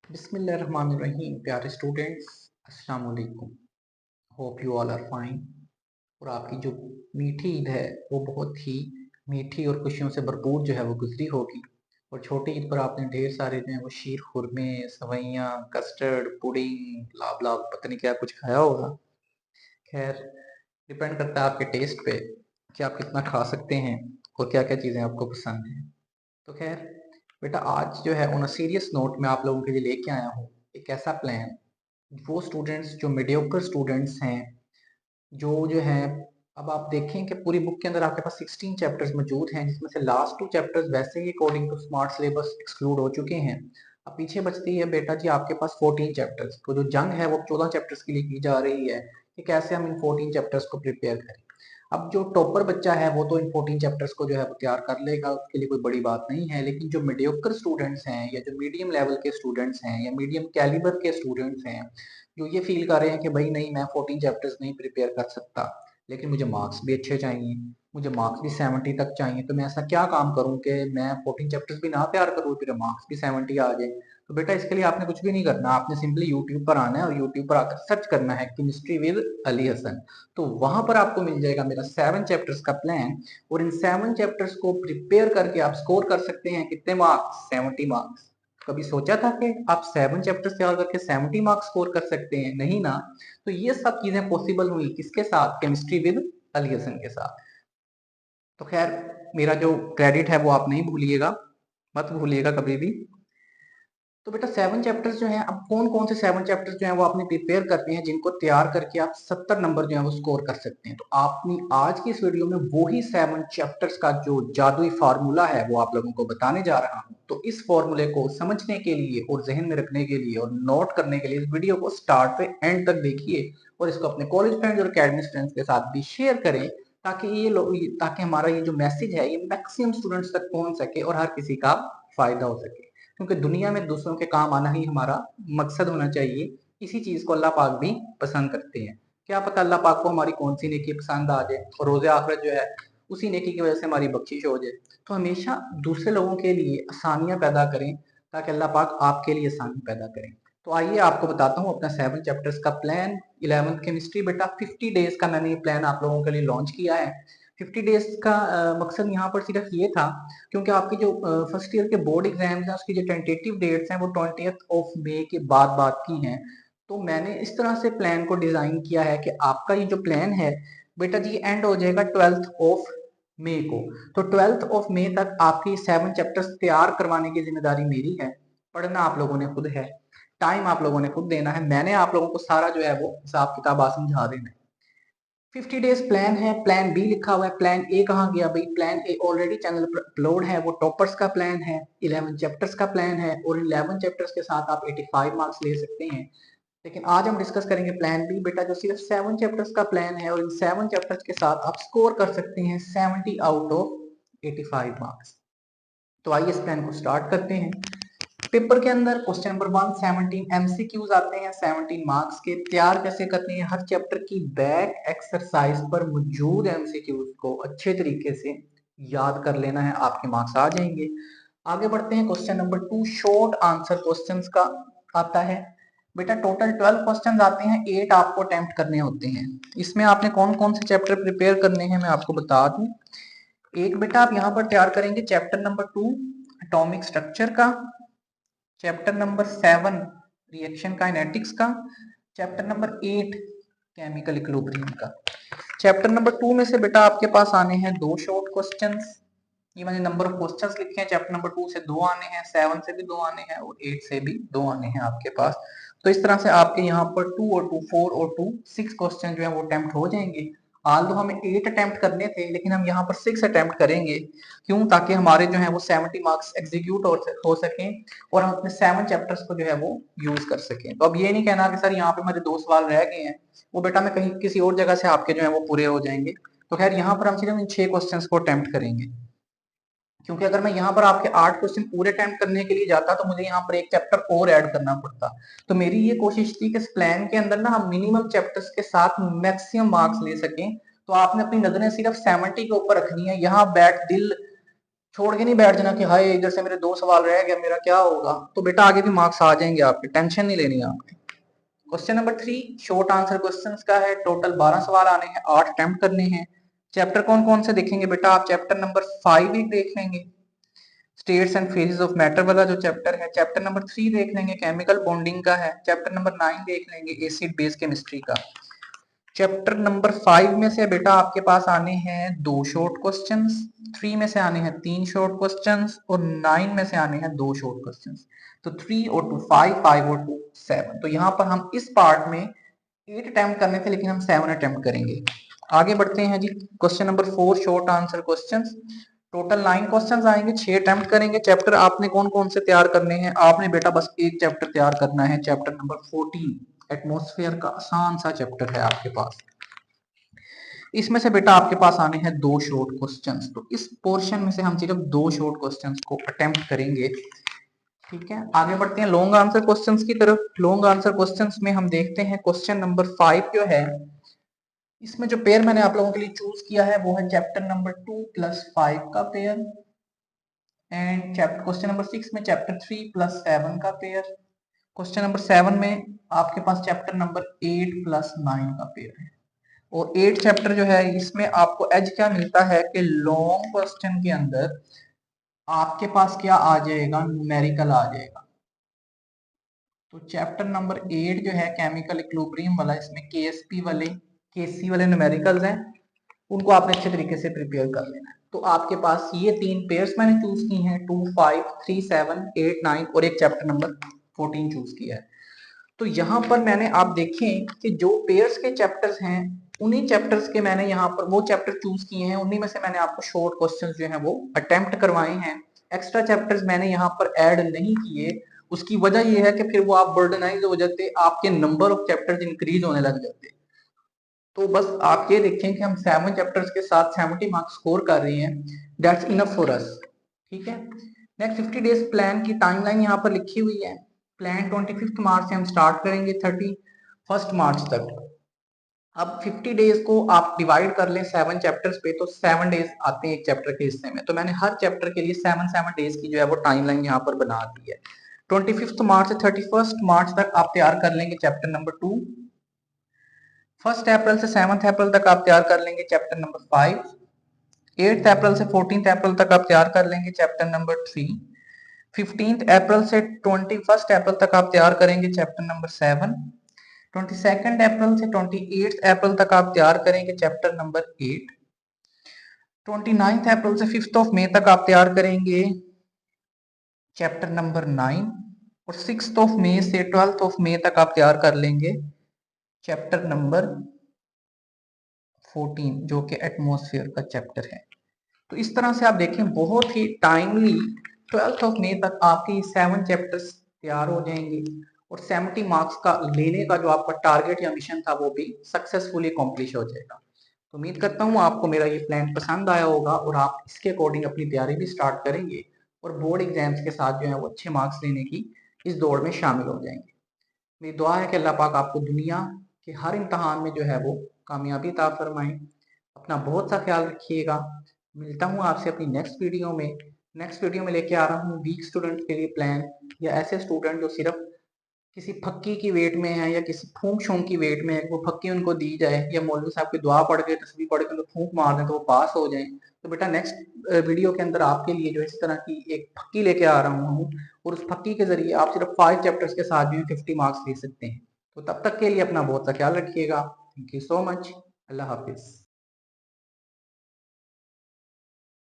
बिस्मिल्लाहिर्रहमानिर्रहीम। प्यारे स्टूडेंट्स, अस्सलाम वालेकुम। Hope you all are fine. और आपकी जो मीठी ईद है वो बहुत ही मीठी और खुशियों से भरपूर जो है वो गुजरी होगी। और छोटी ईद पर आपने ढेर सारे जो है वो शीर खुरमे, सवैयाँ, कस्टर्ड, पुडिंग, लाब लाब पता नहीं क्या कुछ खाया होगा। खैर, डिपेंड करता है आपके टेस्ट पे कि आप कितना खा सकते हैं और क्या क्या चीज़ें आपको पसंद हैं। तो खैर बेटा, आज जो है ऑन अ सीरियस नोट मैं आप लोगों के लिए लेके आया हूँ एक ऐसा प्लान। वो स्टूडेंट्स जो मीडियोकर स्टूडेंट्स हैं, जो है, अब आप देखें कि पूरी बुक के अंदर आपके पास 16 चैप्टर्स मौजूद हैं, जिसमें से लास्ट 2 चैप्टर्स वैसे ही according to smart syllabus exclude हो चुके हैं। अब पीछे बचती है बेटा जी आपके पास 14 चैप्टर्स। तो जो जंग है वो 14 चैप्टर्स के लिए की जा रही है कि कैसे हम इन 14 चैप्टर्स को प्रिपेयर करें। अब जो टॉपर बच्चा है वो तो इन 14 चैप्टर्स को जो है वो तैयार कर लेगा, उसके लिए कोई बड़ी बात नहीं है। लेकिन जो मीडियोकर स्टूडेंट्स हैं या जो मीडियम लेवल के स्टूडेंट्स हैं या मीडियम कैलिबर के स्टूडेंट्स हैं, जो ये फील कर रहे हैं कि भाई नहीं, मैं 14 चैप्टर्स नहीं प्रिपेयर कर सकता, लेकिन मुझे मार्क्स भी अच्छे चाहिए, मुझे मार्क्स भी 70 तक चाहिए, तो मैं ऐसा क्या काम करूं कि मैं 14 चैप्टर्स भी ना तैयार करूं फिर मार्क्स भी 70 आ जाए। तो बेटा इसके लिए आपने कुछ भी नहीं करना, आपने सिंपली यूट्यूब पर आना है और यूट्यूब पर आकर सर्च करना है केमिस्ट्री विद अली हसन। तो वहां पर आपको मिल जाएगा मेरा 7 चैप्टर्स का प्लान। और इन 7 चैप्टर्स को प्रिपेयर करके आप स्कोर कर सकते हैं कितने मार्क्स? 70 मार्क्स। कभी सोचा था कि आप 7 चैप्टर्स तैयार करके 70 मार्क्स स्कोर कर सकते हैं? नहीं ना। तो ये सब चीजें पॉसिबल हुई किसके साथ? केमिस्ट्री विद अली हसन के साथ। तो खैर, मेरा जो क्रेडिट है वो आप नहीं भूलिएगा, मत भूलिएगा कभी भी। तो बेटा 7 चैप्टर्स जो हैं, अब कौन कौन से 7 चैप्टर्स जो हैं वो आपने प्रिपेयर करते हैं जिनको तैयार करके आप 70 नंबर जो है वो स्कोर कर सकते हैं। तो आपने आज की इस वीडियो में वो ही 7 चैप्टर्स का जो जादुई फार्मूला है वो आप लोगों को बताने जा रहा हूं। तो इस फार्मूले को समझने के लिए और जहन में रखने के लिए और नोट करने के लिए इस वीडियो को स्टार्ट से एंड तक देखिए और इसको अपने कॉलेज फ्रेंड्स और अकेडमिक फ्रेंड्स के साथ भी शेयर करें, ताकि ये लोग, ताकि हमारा ये जो मैसेज है ये मैक्सिमम स्टूडेंट्स तक पहुंच सके और हर किसी का फायदा हो सके। क्योंकि दुनिया में दूसरों के काम आना ही हमारा मकसद होना चाहिए। इसी चीज को अल्लाह पाक भी पसंद करते हैं। क्या पता अल्लाह पाक को हमारी कौन सी नेकी पसंद आ जाए और रोजे आखिरत जो है उसी नेकी की वजह से हमारी बख्शिश हो जाए। तो हमेशा दूसरे लोगों के लिए आसानियां पैदा करें ताकि अल्लाह पाक आपके लिए आसानी पैदा करें। तो आइए आपको बताता हूँ अपना 7 चैप्टर्स का प्लान। 11th केमिस्ट्री बेटा 50 डेज का मैंने ये प्लान आप लोगों के लिए लॉन्च किया है। 50 डेज का मकसद यहाँ पर सिर्फ ये था क्योंकि आपकी जो फर्स्ट ईयर के बोर्ड एग्जाम्स हैं उसकी जो टेंटेटिव डेट्स हैं वो 20th के बाद की हैं। तो मैंने इस तरह से प्लान को डिजाइन किया है कि आपका ये जो प्लान है बेटा जी एंड हो जाएगा 12 को। तो 12 तक आपकी 7 चैप्टर्स तैयार करवाने की जिम्मेदारी मेरी है। पढ़ना आप लोगों ने खुद है, टाइम आप लोगों ने खुद देना है, मैंने आप लोगों को सारा जो है वो हिसाब किताब आज समझा देना है। 50 डेज प्लान है, प्लान बी लिखा हुआ है। प्लान ए कहाँ गया भाई? प्लान ए ऑलरेडी चैनल पर अपलोड है, वो टॉपर्स का प्लान है, 11 चैप्टर्स का प्लान है और 11 चैप्टर्स के साथ आप 85 मार्क्स ले सकते हैं। लेकिन आज हम डिस्कस करेंगे प्लान बी बेटा, जो सिर्फ 7 चैप्टर्स का प्लान है और इन 7 चैप्टर्स के साथ आप स्कोर कर सकते हैं 70 आउट ऑफ 85 मार्क्स। तो आइए इस प्लान को स्टार्ट करते हैं। पेपर के अंदर क्वेश्चन नंबर 1 17 एमसीक्यूज आते हैं 17 मार्क्स के। तैयार कैसे करते हैं? हर चैप्टर की बैक एक्सरसाइज पर मौजूद एमसीक्यूज को अच्छे तरीके से याद कर लेना है, आपके मार्क्स आ जाएंगे। आगे बढ़ते हैं। Question number 2 short answer questions का आता है बेटा। टोटल 12 क्वेश्चंस आते हैं, 8 आपको अटेम्प्ट करने होते हैं। इसमें आपने कौन कौन से चैप्टर प्रिपेयर करने हैं मैं आपको बता दूं। एक बेटा आप यहाँ पर तैयार करेंगे चैप्टर नंबर 2 एटॉमिक स्ट्रक्चर का, चैप्टर नंबर 7 रिएक्शन काइनेटिक्स का, चैप्टर नंबर 8 केमिकल इक्विलिब्रियम का। चैप्टर नंबर 2 में से बेटा आपके पास आने हैं 2 शॉर्ट क्वेश्चंस। ये मैंने नंबर ऑफ क्वेश्चंस लिखे हैं। चैप्टर नंबर 2 से 2 आने हैं, 7 से भी 2 आने हैं और 8 से भी 2 आने हैं आपके पास। तो इस तरह से आपके यहाँ पर 2 और 2 4 और 2 6 क्वेश्चन जो है वो अटेम्प्ट हो जाएंगे। आल तो हमें 8 अटेम्प्ट करने थे लेकिन हम यहाँ पर 6 अटेम्प्ट करेंगे। क्यों? ताकि हमारे जो है वो 70 मार्क्स एग्जीक्यूट हो सके और हम अपने 7 चैप्टर्स को जो है वो यूज कर सकें। तो अब ये नहीं कहना कि सर यहाँ पे मेरे 2 सवाल रह गए हैं, वो बेटा मैं कहीं किसी और जगह से आपके जो है वो पूरे हो जाएंगे। तो खैर यहाँ पर हम सिर्फ इन 6 क्वेश्चंस को अटेम्प्ट करेंगे, क्योंकि अगर मैं यहाँ पर आपके 8 क्वेश्चन पूरे अटेम्प्ट करने के लिए जाता तो मुझे यहाँ पर एक चैप्टर और ऐड करना पड़ता। तो मेरी ये कोशिश थी कि इस प्लान के अंदर ना हम मिनिमम चैप्टर्स के साथ मैक्सिमम मार्क्स ले सकें। तो आपने अपनी नजरें सिर्फ 70 के ऊपर रखनी है। यहाँ बैठ दिल छोड़ के नहीं बैठ जाना कि हाय इधर से मेरे 2 सवाल रह गया, मेरा क्या होगा। तो बेटा आगे भी मार्क्स आ जाएंगे आपके, टेंशन नहीं लेनी आपने। Question number 3 short answer questions का है। टोटल 12 सवाल आने हैं, 8 अटेम्प्ट करने हैं। चैप्टर कौन कौन से देखेंगे बेटा आप? चैप्टर नंबर 5 एक देख लेंगे, states and phases of matter वाला जो चैप्टर है। चैप्टर नंबर 3 देख लेंगे, केमिकल बॉन्डिंग का है। चैप्टर नंबर 9 देख लेंगे, एसिड बेस केमिस्ट्री का। चैप्टर नंबर 5 में से बेटा आपके पास आने हैं 2 शॉर्ट क्वेश्चंस, 3 में से आने हैं 3 शॉर्ट क्वेश्चंस और 9 में से आने हैं 2 शॉर्ट क्वेश्चंस। तो 3 और 2 5, 5 और 2 7। तो यहाँ पर हम इस पार्ट में 8 अटेम्प्ट करने थे, लेकिन हम 7 अटेम्प्ट करेंगे। आगे बढ़ते हैं जी। Question number 4 short answer questions. Total 9 questions आएंगे, 6 अटेम्प्ट करेंगे। चैप्टर आपने कौन कौन से तैयार करने हैं? आपने बेटा बस एक चैप्टर तैयार करना है, चैप्टर नंबर 14 एटमॉस्फेयर का आसान सा चैप्टर है आपके पास। इसमें से बेटा आपके पास आने हैं 2 शॉर्ट क्वेश्चंस। तो इस पोर्शन में से हम सिर्फ 2 शॉर्ट क्वेश्चंस को अटेम्प्ट करेंगे, ठीक है। आगे बढ़ते हैं लॉन्ग आंसर क्वेश्चंस की तरफ। लॉन्ग आंसर क्वेश्चंस में हम देखते हैं क्वेश्चन नंबर 5 जो है, इसमें जो पेयर मैंने आप लोगों के लिए चूज किया है वो है चैप्टर नंबर 2 प्लस 5 का pair, and chapter question number 6 में चैप्टर 3 प्लस 7 का पेयर। क्वेश्चन नंबर 7 में आपके पास चैप्टर नंबर 8 प्लस 9 का पेयर है। और 8 चैप्टर जो है इसमें आपको एज क्या मिलता है कि लॉन्ग क्वेश्चन के अंदर आपके पास क्या आ जाएगा? न्यूमेरिकल आ जाएगा। तो चैप्टर नंबर 8 जो है केमिकल इक्विलिब्रियम वाला, इसमें केएसपी वाले केसी वाले न्यूमेरिकल्स हैं, उनको आपने अच्छे तरीके से प्रिपेयर कर लेना है। तो आपके पास ये 3 पेयर्स मैंने चूज की हैं, 2 5 3 7 8 9 और एक चैप्टर नंबर 14 चूज किया है। तो यहाँ पर मैंने आप देखें कि जो पेयर्स के चैप्टर्स हैं उन्हीं चैप्टर्स के मैंने यहाँ पर वो चैप्टर चूज किए हैं, उन्हीं में से मैंने आपको शॉर्ट क्वेश्चंस जो हैं वो अटेम्प्ट करवाए हैं। एक्स्ट्रा चैप्टर्स मैंने यहाँ पर ऐड नहीं किए। उसकी वजह ये है कि फिर वो आप बर्डनाइज हो जाते, आपके नंबर ऑफ चैप्टर्स इंक्रीज होने लग जाते। तो बस आप ये देखें कि हम 7 चैप्टर्स के साथ 70 मार्क्स स्कोर कर रहे हैं, दैट्स इनफ फॉर अस, ठीक है। नेक्स्ट 50 डेज प्लान की टाइमलाइन यहाँ पर लिखी हुई है। प्लान 25 मार्च से हम स्टार्ट करेंगे 31 मार्च तक। अब 50 डेज को आप डिवाइड कर लें 7 चैप्टर्स पे, तो 7 डेज आते हैं एक चैप्टर के हिस्से में। तो मैंने हर चैप्टर के लिए 7 डेज की जो है वो टाइमलाइन यहाँ पर बना दी है। 25 मार्च से 31 मार्च तक आप तैयार कर लेंगे चैप्टर नंबर 2। 1 अप्रैल से 7 अप्रैल तक आप तैयार कर लेंगे चैप्टर नंबर 5। 8 अप्रैल से 14 अप्रैल तक आप तैयार कर लेंगे चैप्टर नंबर 3। 15 अप्रैल से 21 अप्रैल तक आप तैयार करेंगे चैप्टर नंबर 7। 22 अप्रैल से 28 अप्रैल तक आप तैयार करेंगे चैप्टर नंबर 8। 29 अप्रैल से 5 मई तक आप तैयार करेंगे चैप्टर नंबर 9। और 6 मई से 12 मई तक आप तैयार कर लेंगे चैप्टर नंबर 14 जो कि एटमॉस्फेयर का चैप्टर है। तो इस तरह से आप देखें बहुत ही टाइमली 12 मई तक आपके 7 चैप्टर्स तैयार हो जाएंगे और 70 मार्क्स का लेने का जो आपका टारगेट या मिशन था वो भी सक्सेसफुली कॉम्प्लीट हो जाएगा। तो उम्मीद करता हूँ आपको मेरा ये प्लान पसंद आया होगा और आप इसके अकॉर्डिंग अपनी तैयारी भी स्टार्ट करेंगे और बोर्ड एग्जाम्स के साथ जो है वो अच्छे मार्क्स लेने की इस दौड़ में शामिल हो जाएंगे। मेरी दुआ है कि अल्लाह पाक आपको दुनिया के हर इम्तहान में जो है वो कामयाबी अता फरमाए। अपना बहुत सा ख्याल रखिएगा। मिलता हूँ आपसे अपनी नेक्स्ट वीडियो में। नेक्स्ट वीडियो में लेके आ रहा हूँ वीक स्टूडेंट के लिए प्लान, या ऐसे स्टूडेंट जो सिर्फ किसी फक्की की वेट में है या किसी फूंक शोंक की वेट में है, वो फक्की उनको दी जाए या मौलवी साहब की दुआ पढ़ के तस्वीर पढ़ के उनको फूंक मार दें तो वो पास हो जाए। तो बेटा नेक्स्ट वीडियो के अंदर आपके लिए जो इस तरह की एक फक्की लेके आ रहा हूँ और उस फक्की के जरिए आप सिर्फ 5 चैप्टर्स के साथ जो है 50 मार्क्स ले सकते हैं। तो तब तक के लिए अपना बहुत सा ख्याल रखिएगा। Thank you so much. Allah Hafiz.